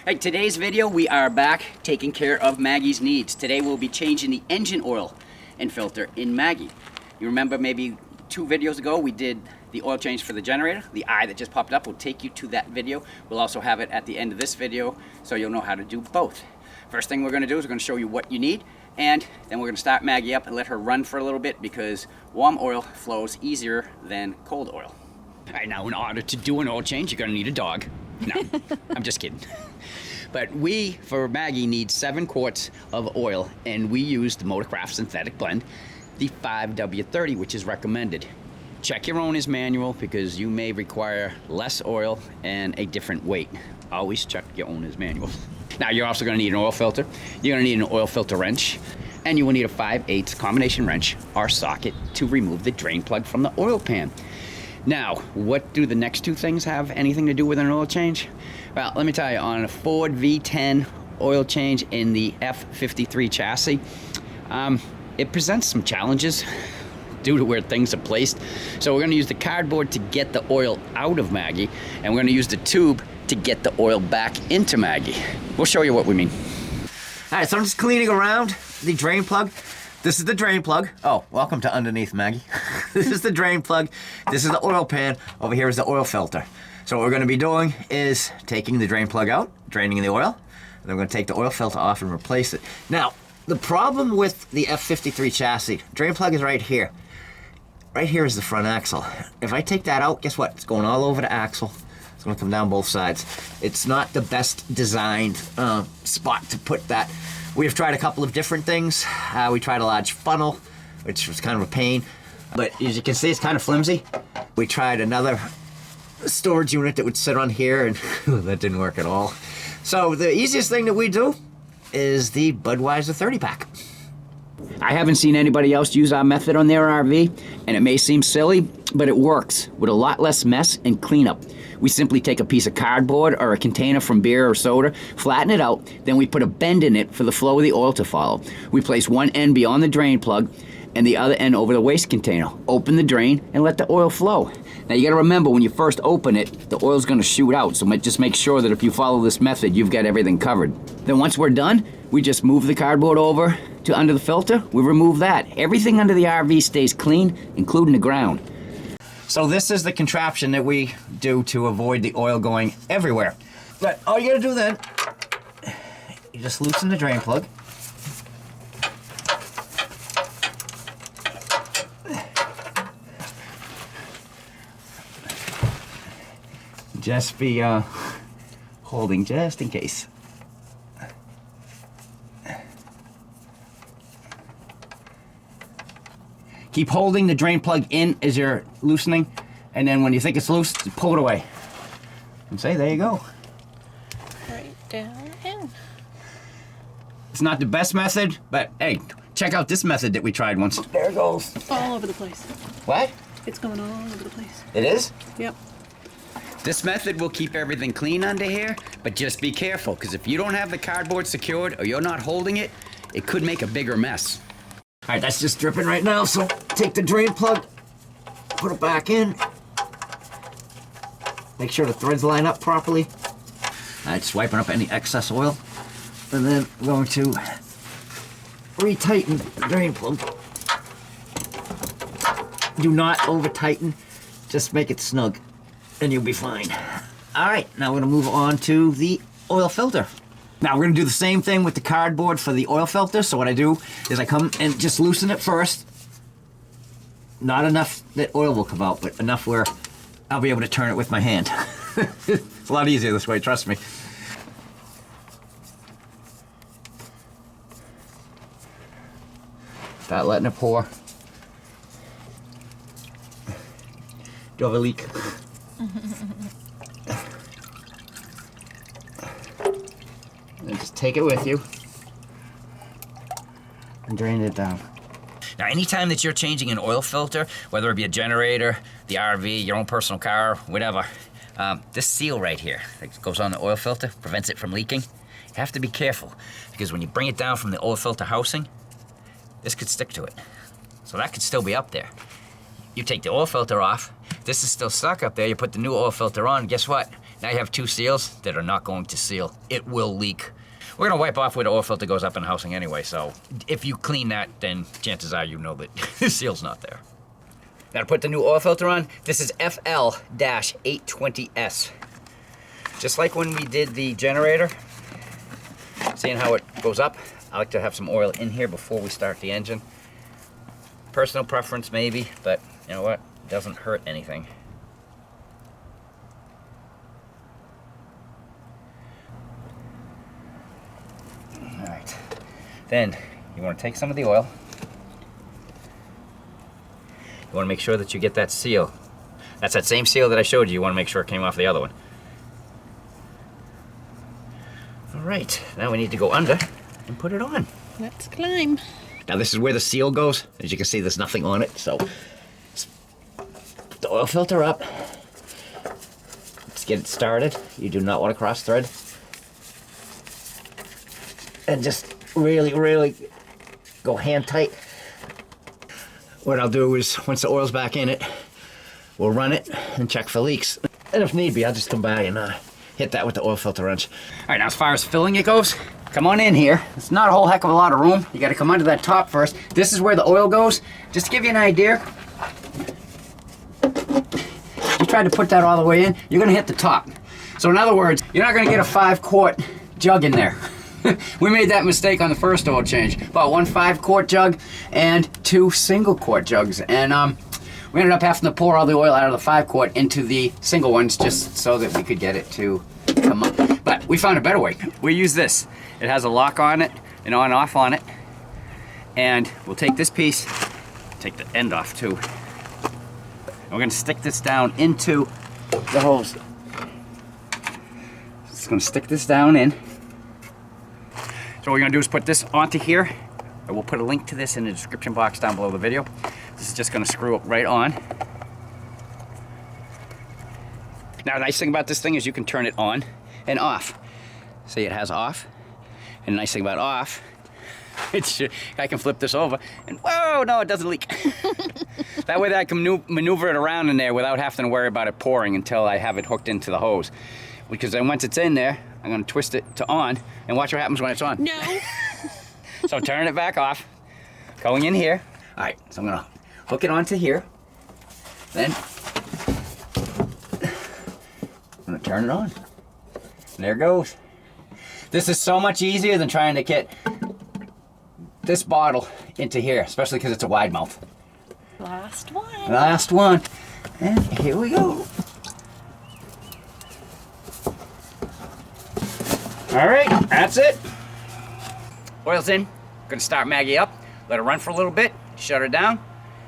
Hey, today's video, we are back taking care of Maggie's needs. Today we'll be changing the engine oil and filter in Maggie. You remember maybe 2 videos ago we did the oil change for the generator. The eye that just popped up will take you to that video. We'll also have it at the end of this video so you'll know how to do both. First thing we're going to do is we're going to show you what you need, and then we're going to start Maggie up and let her run for a little bit because warm oil flows easier than cold oil. All right, now in order to do an oil change, you're going to need a dog. No, I'm just kidding. But we, for Maggie, need 7 quarts of oil, and we use the Motorcraft synthetic blend, the 5W30, which is recommended. Check your owner's manual because you may require less oil and a different weight. Always check your owner's manual. Now, you're also going to need an oil filter. You're going to need an oil filter wrench, and you will need a 5/8 combination wrench or socket to remove the drain plug from the oil pan. Now, what do the next 2 things have anything to do with an oil change? Well, let me tell you, on a Ford V10 oil change in the F53 chassis, it presents some challenges due to where things are placed. So we're going to use the cardboard to get the oil out of Maggie, and we're going to use the tube to get the oil back into Maggie. We'll show you what we mean. All right, so I'm just cleaning around the drain plug. This is the drain plug. Oh, welcome to underneath, Maggie. This is the drain plug. This is the oil pan. Over here is the oil filter. So what we're going to be doing is taking the drain plug out, draining the oil, and then we're going to take the oil filter off and replace it. Now, the problem with the F53 chassis, drain plug is right here. Right here is the front axle. If I take that out, guess what? It's going all over the axle. It's going to come down both sides. It's not the best designed spot to put that. We've tried a couple of different things. We tried a large funnel, which was kind of a pain. But as you can see, it's kind of flimsy. We tried another storage unit that would sit on here, and that didn't work at all. So the easiest thing that we do is the Budweiser 30-pack. I haven't seen anybody else use our method on their RV, and it may seem silly, but it works with a lot less mess and cleanup. We simply take a piece of cardboard or a container from beer or soda, flatten it out, then we put a bend in it for the flow of the oil to follow. We place one end beyond the drain plug and the other end over the waste container. Open the drain and let the oil flow. Now you gotta remember, when you first open it, the oil's gonna shoot out, so just make sure that if you follow this method, you've got everything covered. Then once we're done, we just move the cardboard over to under the filter, we remove that. Everything under the RV stays clean, including the ground. So this is the contraption that we do to avoid the oil going everywhere. But all you gotta do then, you just loosen the drain plug. Just be holding just in case. Keep holding the drain plug in as you're loosening, and then when you think it's loose, pull it away. And say, there you go. Right down in. It's not the best method, but hey, check out this method that we tried once. There it goes. All over the place. What? It's going all over the place. It is? Yep. This method will keep everything clean under here, but just be careful, because if you don't have the cardboard secured or you're not holding it, it could make a bigger mess. All right, that's just dripping right now, so take the drain plug, put it back in. Make sure the threads line up properly. All right, just wiping up any excess oil. And then I'm going to retighten the drain plug. Do not over tighten, just make it snug, and you'll be fine. All right, now we're gonna move on to the oil filter. Now we're gonna do the same thing with the cardboard for the oil filter. So what I do is I come and just loosen it first. Not enough that oil will come out, but enough where I'll be able to turn it with my hand. It's a lot easier this way, trust me. Start letting it pour. Do you have a leak? And just take it with you and drain it down. Now, anytime that you're changing an oil filter, whether it be a generator, the RV, your own personal car, whatever, this seal right here that goes on the oil filter prevents it from leaking. You have to be careful, because when you bring it down from the oil filter housing, this could stick to it. So that could still be up there. You take the oil filter off, this is still stuck up there, you put the new oil filter on, guess what? Now you have two seals that are not going to seal. It will leak. We're gonna wipe off where the oil filter goes up in the housing anyway, so if you clean that, then chances are you know that the seal's not there. Gotta put the new oil filter on. This is FL-820S. Just like when we did the generator, seeing how it goes up, I like to have some oil in here before we start the engine. Personal preference maybe, but you know what? It doesn't hurt anything. All right. Then you want to take some of the oil. You want to make sure that you get that seal. That's that same seal that I showed you. You want to make sure it came off the other one. All right, now we need to go under and put it on. Let's climb. Now this is where the seal goes. As you can see, there's nothing on it, so let's put the oil filter up. Let's get it started. You do not want to cross thread. And just really, really go hand tight. What I'll do is, once the oil's back in it, we'll run it and check for leaks. And if need be, I'll just come by and hit that with the oil filter wrench. All right, now as far as filling it goes, come on in here. It's not a whole heck of a lot of room. You gotta come under that top first. This is where the oil goes. Just to give you an idea, if you try to put that all the way in, you're gonna hit the top. So in other words, you're not gonna get a 5-quart jug in there. We made that mistake on the first oil change. Bought one 5-quart jug and 2 single-quart jugs. And we ended up having to pour all the oil out of the 5-quart into the single ones just so that we could get it to come up. But we found a better way. We use this. It has a lock on it, an on off on it. And we'll take this piece, take the end off too. And we're gonna stick this down into the hose. Just gonna stick this down in. So what we're gonna do is put this onto here. And we'll put a link to this in the description box down below the video. This is just gonna screw it right on. Now the nice thing about this thing is you can turn it on and off. See, it has off. And the nice thing about off, I can flip this over and whoa, no, it doesn't leak. That way I can maneuver it around in there without having to worry about it pouring until I have it hooked into the hose. Because then once it's in there, I'm gonna twist it to on and watch what happens when it's on. No. So turn it back off, going in here. All right, so I'm gonna hook it onto here. Then I'm gonna turn it on. And there it goes. This is so much easier than trying to get this bottle into here, especially because it's a wide mouth. Last one. Last one. And here we go. All right, that's it. Oil's in. Gonna start Maggie up, let her run for a little bit, shut her down,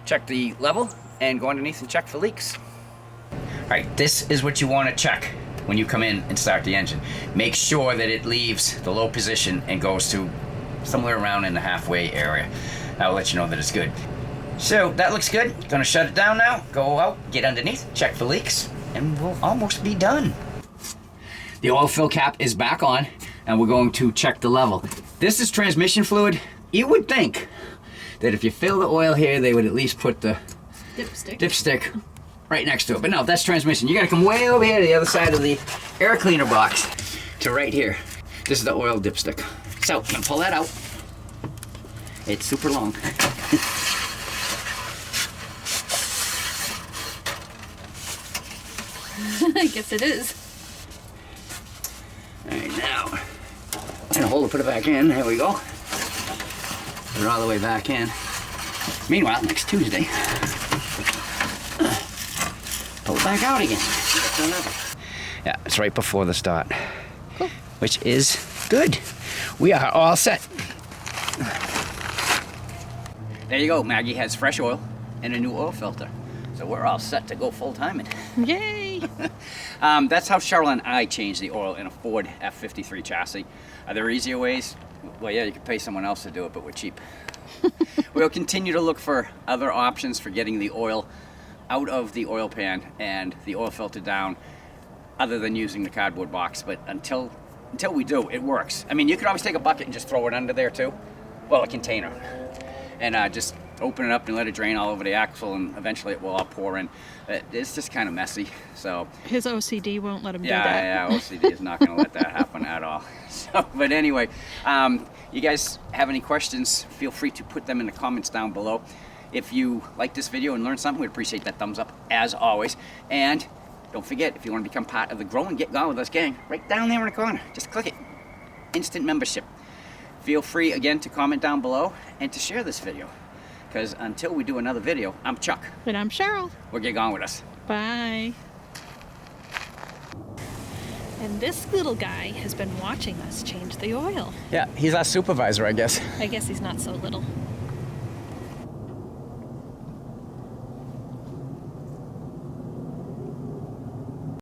check the level, and go underneath and check for leaks. All right, this is what you want to check when you come in and start the engine. Make sure that it leaves the low position and goes to somewhere around in the halfway area. That will let you know that it's good. So that looks good. Gonna shut it down now, go out, get underneath, check for leaks, and we'll almost be done. The oil fill cap is back on, and we're going to check the level. This is transmission fluid. You would think that if you fill the oil here, they would at least put the dipstick right next to it. But no, that's transmission. You gotta come way over here to the other side of the air cleaner box to right here. This is the oil dipstick. So I'm gonna pull that out. It's super long. I guess it is. All right, now, I'm gonna hold it, put it back in. There we go. Put it all the way back in. Meanwhile, next Tuesday, pull it back out again. Yeah, it's right before the start, Cool. which is good. We are all set. There you go. Maggie has fresh oil and a new oil filter. So we're all set to go full timing. Yay! That's how Cheryl and I changed the oil in a Ford F53 chassis. Are there easier ways? Well, yeah, you could pay someone else to do it, but we're cheap. We'll continue to look for other options for getting the oil out of the oil pan and the oil filter down, other than using the cardboard box. But until we do, it works. I mean, you could always take a bucket and just throw it under there too. Well, a container. And just open it up and let it drain all over the axle, and eventually it will all pour in. It's just kind of messy. So His OCD won't let him do that. yeah, OCD is not going to let that happen at all. So, but anyway, you guys have any questions, feel free to put them in the comments down below. If you like this video and learned something, we'd appreciate that thumbs up as always. And don't forget, if you want to become part of the growing Get Gone With Us gang, right down there in the corner, just click it. Instant membership. Feel free again to comment down below and to share this video. Because until we do another video, I'm Chuck. And I'm Cheryl. We'll Get Gone With Us. Bye. And this little guy has been watching us change the oil. Yeah, he's our supervisor, I guess. I guess he's not so little.